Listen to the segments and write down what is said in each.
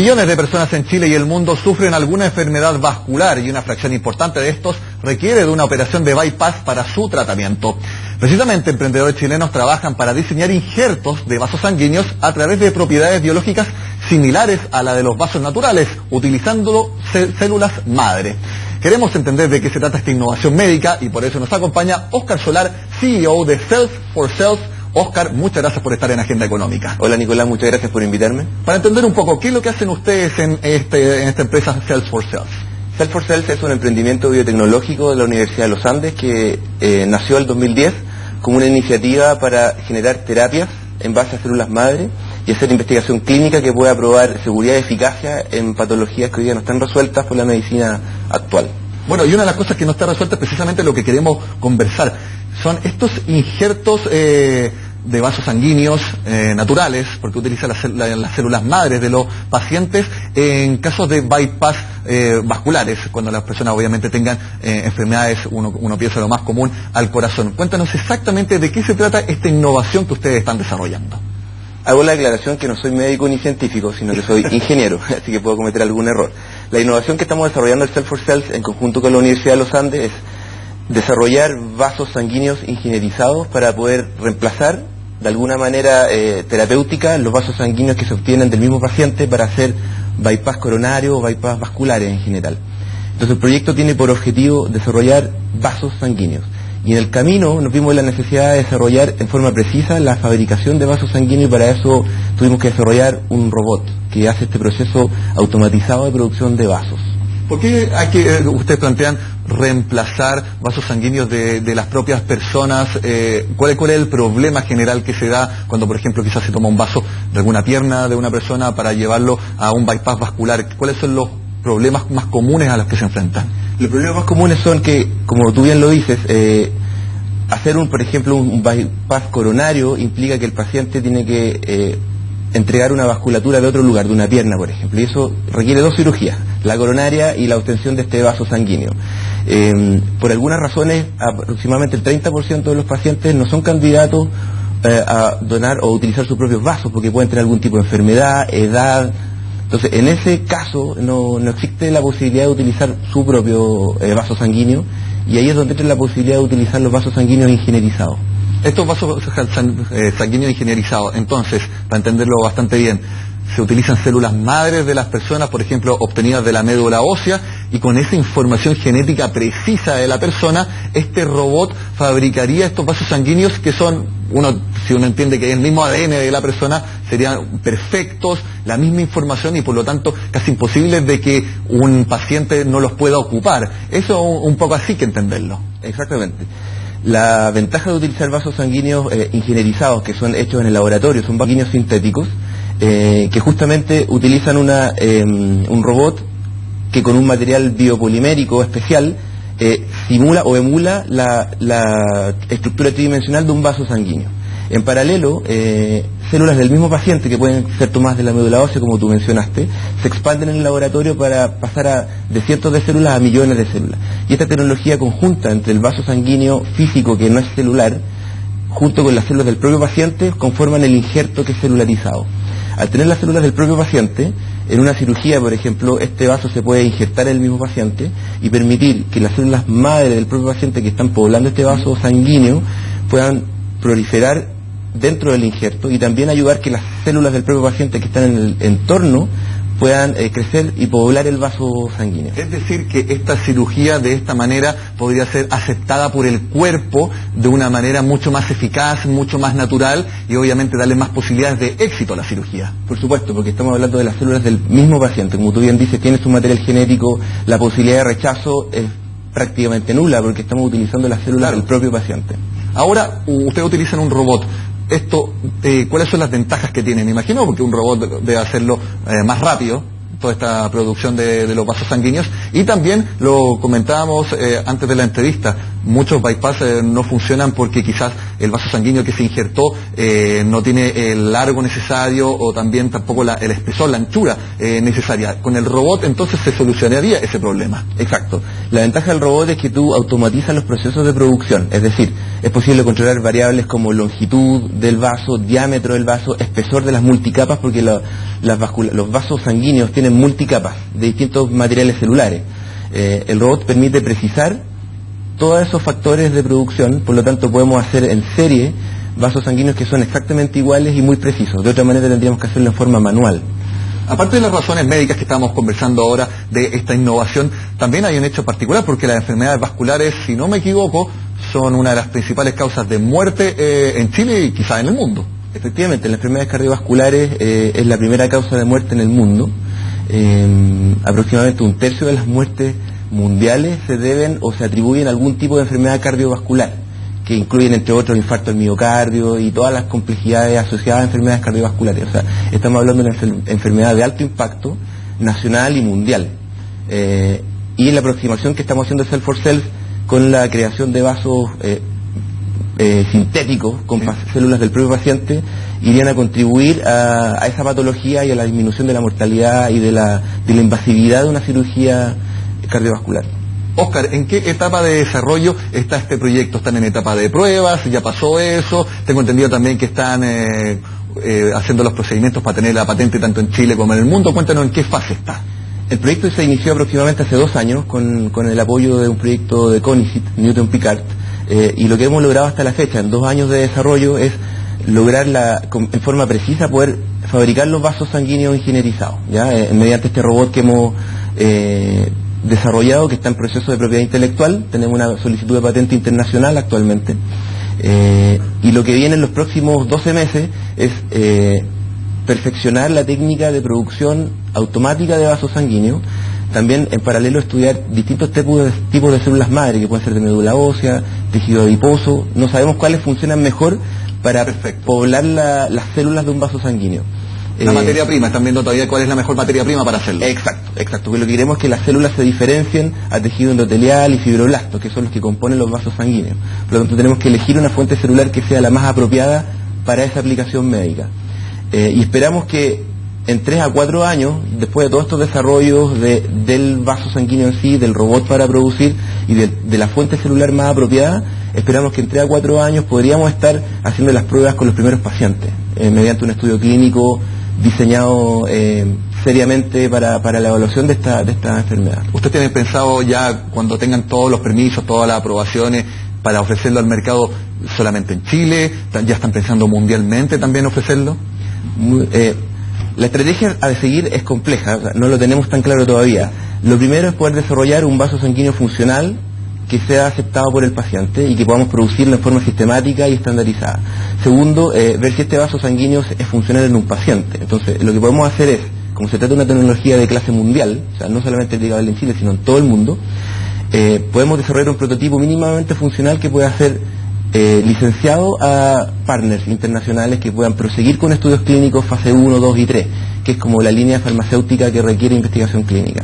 Millones de personas en Chile y el mundo sufren alguna enfermedad vascular y una fracción importante de estos requiere de una operación de bypass para su tratamiento. Precisamente, emprendedores chilenos trabajan para diseñar injertos de vasos sanguíneos a través de propiedades biológicas similares a la de los vasos naturales, utilizando células madre. Queremos entender de qué se trata esta innovación médica y por eso nos acompaña Óscar Solar, CEO de Cells for Cells. Óscar, muchas gracias por estar en Agenda Económica. Hola Nicolás, muchas gracias por invitarme. Para entender un poco, ¿qué es lo que hacen ustedes en esta empresa Cells for Cells? Cells for Cells es un emprendimiento biotecnológico de la Universidad de los Andes que nació en 2010 como una iniciativa para generar terapias en base a células madre y hacer investigación clínica que pueda probar seguridad y eficacia en patologías que hoy día no están resueltas por la medicina actual. Bueno, y una de las cosas que no está resuelta es precisamente lo que queremos conversar. Son estos injertos de vasos sanguíneos naturales, porque utiliza las células madres de los pacientes en casos de bypass vasculares, cuando las personas obviamente tengan enfermedades, uno piensa lo más común, al corazón. Cuéntanos exactamente de qué se trata esta innovación que ustedes están desarrollando. Hago la aclaración que no soy médico ni científico, sino que soy ingeniero, así que puedo cometer algún error. La innovación que estamos desarrollando en Cells for Cells en conjunto con la Universidad de los Andes es desarrollar vasos sanguíneos ingenierizados para poder reemplazar de alguna manera terapéutica los vasos sanguíneos que se obtienen del mismo paciente para hacer bypass coronario o bypass vasculares en general. Entonces el proyecto tiene por objetivo desarrollar vasos sanguíneos y en el camino nos vimos la necesidad de desarrollar en forma precisa la fabricación de vasos sanguíneos y para eso tuvimos que desarrollar un robot que hace este proceso automatizado de producción de vasos. ¿Por qué ustedes plantean reemplazar vasos sanguíneos de las propias personas? ¿Cuál es el problema general que se da cuando, por ejemplo, quizás se toma un vaso de alguna pierna de una persona para llevarlo a un bypass vascular? ¿Cuáles son los problemas más comunes a los que se enfrentan? Los problemas más comunes son que, como tú bien lo dices, hacer por ejemplo, un bypass coronario implica que el paciente tiene que entregar una vasculatura de otro lugar, de una pierna, por ejemplo, y eso requiere dos cirugías, la coronaria y la obtención de este vaso sanguíneo. Por algunas razones, aproximadamente el 30% de los pacientes no son candidatos a donar o utilizar sus propios vasos, porque pueden tener algún tipo de enfermedad, edad. Entonces, en ese caso, no existe la posibilidad de utilizar su propio vaso sanguíneo, y ahí es donde entra la posibilidad de utilizar los vasos sanguíneos ingenierizados. Estos vasos sanguíneos ingenierizados, entonces, para entenderlo bastante bien, se utilizan células madres de las personas, por ejemplo, obtenidas de la médula ósea, y con esa información genética precisa de la persona, este robot fabricaría estos vasos sanguíneos que son, si uno entiende que es el mismo ADN de la persona, serían perfectos, la misma información y por lo tanto casi imposibles de que un paciente no los pueda ocupar. Eso un poco así que entenderlo. Exactamente. La ventaja de utilizar vasos sanguíneos ingenierizados, que son hechos en el laboratorio, son vasos sanguíneos sintéticos, que justamente utilizan un robot que con un material biopolimérico especial simula o emula la estructura tridimensional de un vaso sanguíneo. En paralelo, células del mismo paciente, que pueden ser tomadas de la médula ósea, como tú mencionaste, se expanden en el laboratorio para pasar de cientos de células a millones de células. Y esta tecnología conjunta entre el vaso sanguíneo físico, que no es celular, junto con las células del propio paciente, conforman el injerto que es celularizado. Al tener las células del propio paciente, en una cirugía, por ejemplo, este vaso se puede injertar en el mismo paciente y permitir que las células madre del propio paciente que están poblando este vaso sanguíneo puedan proliferar dentro del injerto y también ayudar que las células del propio paciente que están en el entorno puedan crecer y poblar el vaso sanguíneo. Es decir, que esta cirugía de esta manera podría ser aceptada por el cuerpo de una manera mucho más eficaz, mucho más natural y obviamente darle más posibilidades de éxito a la cirugía. Por supuesto, porque estamos hablando de las células del mismo paciente. Como tú bien dices, tiene su material genético, la posibilidad de rechazo es prácticamente nula porque estamos utilizando las células del propio paciente. Ahora, ustedes utilizan un robot. ¿Cuáles son las ventajas que tienen? Me imagino porque un robot debe hacerlo más rápido, toda esta producción de los vasos sanguíneos, y también lo comentábamos antes de la entrevista, muchos bypass no funcionan porque quizás el vaso sanguíneo que se injertó no tiene el largo necesario o también tampoco el espesor, la anchura necesaria. Con el robot entonces se solucionaría ese problema. Exacto. La ventaja del robot es que tú automatizas los procesos de producción, es decir, es posible controlar variables como longitud del vaso, diámetro del vaso, espesor de las multicapas, porque los vasos sanguíneos tienen multicapas de distintos materiales celulares. El robot permite precisar todos esos factores de producción, por lo tanto podemos hacer en serie vasos sanguíneos que son exactamente iguales y muy precisos. De otra manera tendríamos que hacerlo en forma manual. Aparte de las razones médicas que estamos conversando ahora de esta innovación, también hay un hecho particular porque las enfermedades vasculares, si no me equivoco, son una de las principales causas de muerte en Chile y quizás en el mundo. Efectivamente, las enfermedades cardiovasculares es la primera causa de muerte en el mundo. Aproximadamente 1/3 de las muertes mundiales se deben o se atribuyen a algún tipo de enfermedad cardiovascular, que incluyen entre otros el infarto del miocardio y todas las complejidades asociadas a enfermedades cardiovasculares. O sea, estamos hablando de una enfermedad de alto impacto nacional y mundial. Y la aproximación que estamos haciendo de Cell for Cells con la creación de vasos sintéticos con células del propio paciente irían a contribuir a esa patología y a la disminución de la mortalidad y de la invasividad de una cirugía cardiovascular. Óscar, ¿en qué etapa de desarrollo está este proyecto? ¿Están en etapa de pruebas? ¿Ya pasó eso? Tengo entendido también que están haciendo los procedimientos para tener la patente tanto en Chile como en el mundo. Cuéntanos en qué fase está. El proyecto se inició aproximadamente hace 2 años con el apoyo de un proyecto de CONICET, Newton Picard, y lo que hemos logrado hasta la fecha, en 2 años de desarrollo, es lograr en forma precisa poder fabricar los vasos sanguíneos ingenierizados, ¿ya? Mediante este robot que hemos desarrollado, que está en proceso de propiedad intelectual. Tenemos una solicitud de patente internacional actualmente, y lo que viene en los próximos 12 meses es perfeccionar la técnica de producción automática de vasos sanguíneos, también en paralelo estudiar distintos tipos de células madre, que pueden ser de médula ósea, tejido adiposo. No sabemos cuáles funcionan mejor para poblar las células de un vaso sanguíneo. La materia prima, están viendo todavía cuál es la mejor materia prima para hacerlo. Exacto, porque lo que queremos es que las células se diferencien a tejido endotelial y fibroblastos, que son los que componen los vasos sanguíneos. Por lo tanto tenemos que elegir una fuente celular que sea la más apropiada para esa aplicación médica. Y esperamos que en 3 a 4 años, después de todos estos desarrollos del vaso sanguíneo en sí, del robot para producir y de la fuente celular más apropiada, esperamos que en 3 a 4 años podríamos estar haciendo las pruebas con los primeros pacientes, mediante un estudio clínico diseñado seriamente para la evaluación de esta enfermedad. ¿Ustedes tienen pensado ya, cuando tengan todos los permisos, todas las aprobaciones, para ofrecerlo al mercado solamente en Chile? ¿Ya están pensando mundialmente también ofrecerlo? La estrategia a seguir es compleja, o sea, no lo tenemos tan claro todavía. Lo primero es poder desarrollar un vaso sanguíneo funcional que sea aceptado por el paciente y que podamos producirlo en forma sistemática y estandarizada. Segundo, ver si este vaso sanguíneo es funcional en un paciente. Entonces, lo que podemos hacer es, como se trata de una tecnología de clase mundial, o sea, no solamente aplicable en Chile, sino en todo el mundo, podemos desarrollar un prototipo mínimamente funcional que pueda ser licenciado a partners internacionales que puedan proseguir con estudios clínicos fase 1, 2 y 3, que es como la línea farmacéutica que requiere investigación clínica.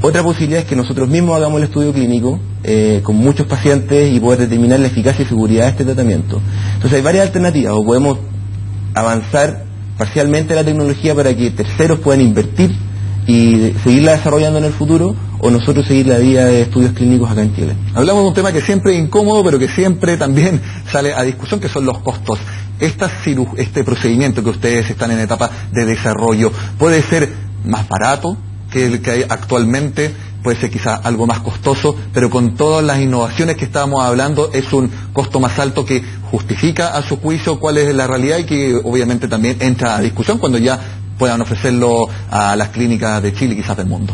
Otra posibilidad es que nosotros mismos hagamos el estudio clínico con muchos pacientes y poder determinar la eficacia y seguridad de este tratamiento. Entonces hay varias alternativas, o podemos avanzar parcialmente la tecnología para que terceros puedan invertir y seguirla desarrollando en el futuro, o nosotros seguir la vía de estudios clínicos acá en Chile. Hablamos de un tema que siempre es incómodo, pero que siempre también sale a discusión, que son los costos. Este procedimiento que ustedes están en etapa de desarrollo, ¿puede ser más barato que el que hay actualmente? Puede ser quizá algo más costoso, pero con todas las innovaciones que estábamos hablando, es un costo más alto que justifica a su juicio cuál es la realidad y que obviamente también entra a discusión cuando ya puedan ofrecerlo a las clínicas de Chile y quizás del mundo.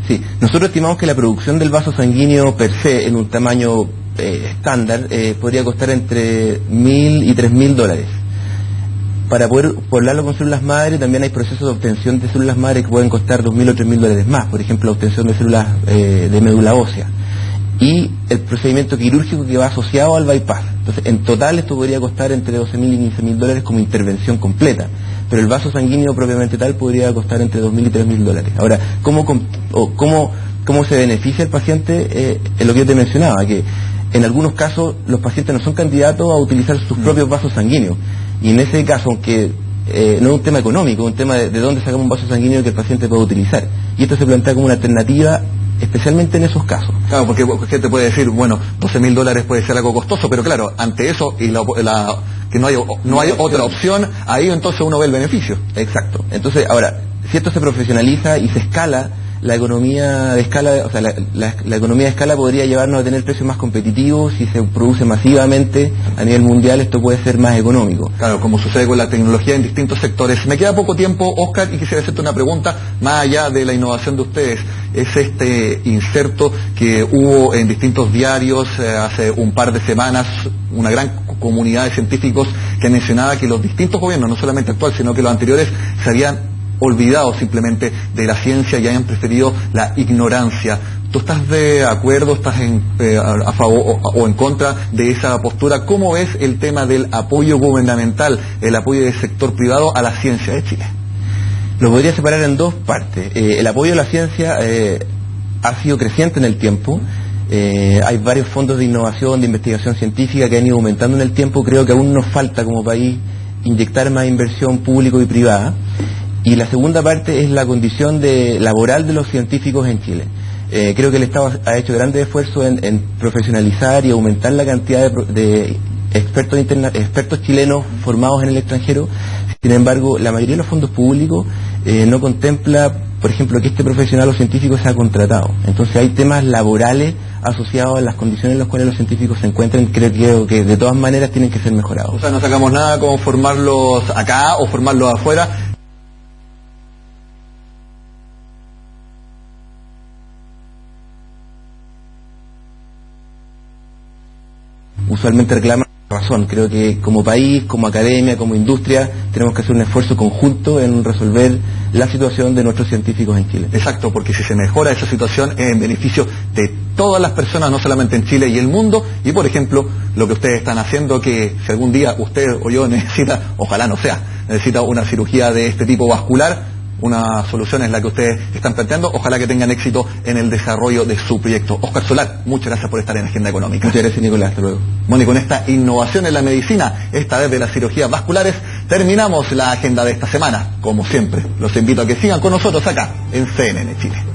Sí, nosotros estimamos que la producción del vaso sanguíneo per se en un tamaño estándar podría costar entre $1,000 y $3,000. Para poder poblarlo con células madre también hay procesos de obtención de células madre que pueden costar $2,000 o $3,000 más, por ejemplo la obtención de células de médula ósea y el procedimiento quirúrgico que va asociado al bypass. Entonces en total esto podría costar entre $12,000 y $15,000 como intervención completa, pero el vaso sanguíneo propiamente tal podría costar entre $2,000 y $3,000. Ahora, ¿cómo se beneficia el paciente? Es lo que yo te mencionaba, que en algunos casos los pacientes no son candidatos a utilizar sus propios vasos sanguíneos. Y en ese caso, aunque no es un tema económico, es un tema de dónde sacamos un vaso sanguíneo que el paciente pueda utilizar. Y esto se plantea como una alternativa, especialmente en esos casos. Claro, porque gente puede decir, bueno, $12.000 puede ser algo costoso, pero claro, ante eso, y que no hay otra opción, ahí entonces uno ve el beneficio. Exacto. Entonces, ahora, si esto se profesionaliza y se escala, la economía de escala, o sea, la economía de escala podría llevarnos a tener precios más competitivos. Si se produce masivamente a nivel mundial, esto puede ser más económico. Claro, como sucede con la tecnología en distintos sectores. Me queda poco tiempo, Oscar, y quisiera hacerte una pregunta más allá de la innovación de ustedes. Es este inserto que hubo en distintos diarios hace un par de semanas, una gran comunidad de científicos que mencionaba que los distintos gobiernos, no solamente actual, sino que los anteriores, se habían olvidado simplemente de la ciencia y hayan preferido la ignorancia. ¿Tú estás de acuerdo, estás a favor o en contra de esa postura? ¿Cómo ves el tema del apoyo gubernamental, el apoyo del sector privado a la ciencia de Chile? Lo podría separar en dos partes. El apoyo a la ciencia ha sido creciente en el tiempo. Hay varios fondos de innovación, de investigación científica que han ido aumentando en el tiempo. Creo que aún nos falta como país inyectar más inversión pública y privada. Y la segunda parte es la condición laboral de los científicos en Chile. Creo que el Estado ha hecho grandes esfuerzos en profesionalizar y aumentar la cantidad de expertos chilenos formados en el extranjero. Sin embargo, la mayoría de los fondos públicos no contempla, por ejemplo, que este profesional o científico sea contratado. Entonces hay temas laborales asociados a las condiciones en las cuales los científicos se encuentran, creo que de todas maneras tienen que ser mejorados. O sea, no sacamos nada como formarlos acá o formarlos afuera. Usualmente reclaman razón. Creo que como país, como academia, como industria, tenemos que hacer un esfuerzo conjunto en resolver la situación de nuestros científicos en Chile. Exacto, porque si se mejora esa situación es en beneficio de todas las personas, no solamente en Chile y el mundo. Y por ejemplo, lo que ustedes están haciendo, que si algún día usted o yo necesita, ojalá no sea, necesita una cirugía de este tipo vascular, una solución es la que ustedes están planteando. Ojalá que tengan éxito en el desarrollo de su proyecto. Oscar Solar, muchas gracias por estar en Agenda Económica. Muchas gracias, Nicolás. Hasta luego. Bueno, y con esta innovación en la medicina, esta vez de las cirugías vasculares, terminamos la agenda de esta semana. Como siempre, los invito a que sigan con nosotros acá en CNN Chile.